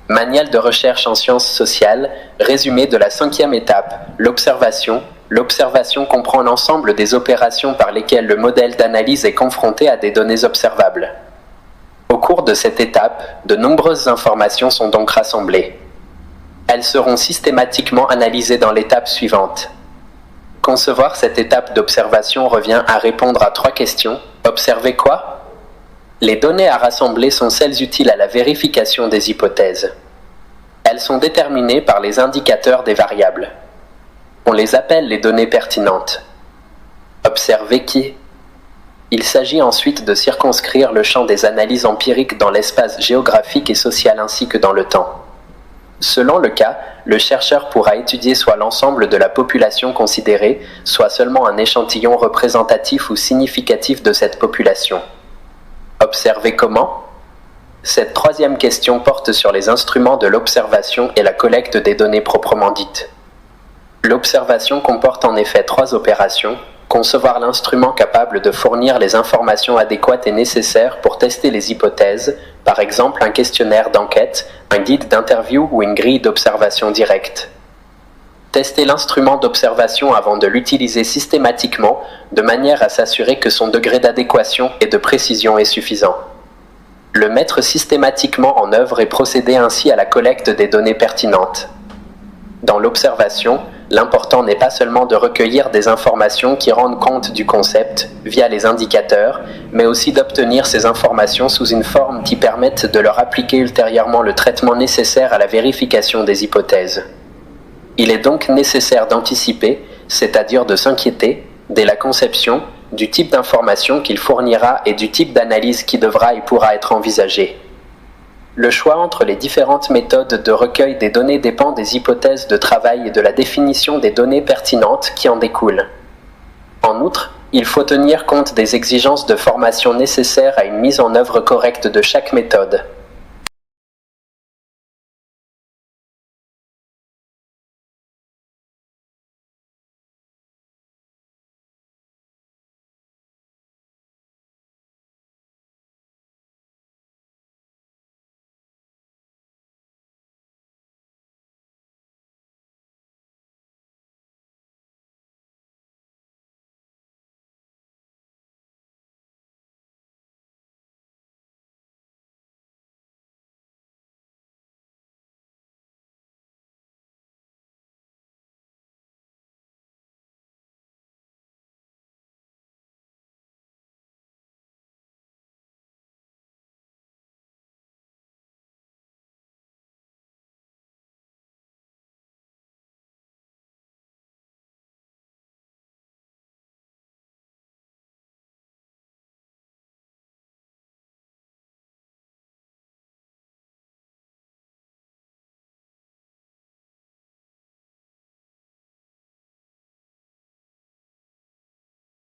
Manuel de recherche en sciences sociales, résumé de la 5e étape, l'observation. L'observation comprend l'ensemble des opérations par lesquelles le modèle d'analyse est confronté à des données observables. Au cours de cette étape, de nombreuses informations sont donc rassemblées. Elles seront systématiquement analysées dans l'étape suivante. Concevoir cette étape d'observation revient à répondre à 3 questions. Observer quoi ? Les données à rassembler sont celles utiles à la vérification des hypothèses. Elles sont déterminées par les indicateurs des variables. On les appelle les données pertinentes. Observer qui ? Il s'agit ensuite de circonscrire le champ des analyses empiriques dans l'espace géographique et social ainsi que dans le temps. Selon le cas, le chercheur pourra étudier soit l'ensemble de la population considérée, soit seulement un échantillon représentatif ou significatif de cette population. Observer comment ? Cette 3e question porte sur les instruments de l'observation et la collecte des données proprement dites. L'observation comporte en effet 3 opérations. Concevoir l'instrument capable de fournir les informations adéquates et nécessaires pour tester les hypothèses, par exemple un questionnaire d'enquête, un guide d'interview ou une grille d'observation directe. Tester l'instrument d'observation avant de l'utiliser systématiquement, de manière à s'assurer que son degré d'adéquation et de précision est suffisant. Le mettre systématiquement en œuvre et procéder ainsi à la collecte des données pertinentes. Dans l'observation, l'important n'est pas seulement de recueillir des informations qui rendent compte du concept via les indicateurs, mais aussi d'obtenir ces informations sous une forme qui permette de leur appliquer ultérieurement le traitement nécessaire à la vérification des hypothèses. Il est donc nécessaire d'anticiper, c'est-à-dire de s'inquiéter, dès la conception, du type d'information qu'il fournira et du type d'analyse qui devra et pourra être envisagé. Le choix entre les différentes méthodes de recueil des données dépend des hypothèses de travail et de la définition des données pertinentes qui en découlent. En outre, il faut tenir compte des exigences de formation nécessaires à une mise en œuvre correcte de chaque méthode.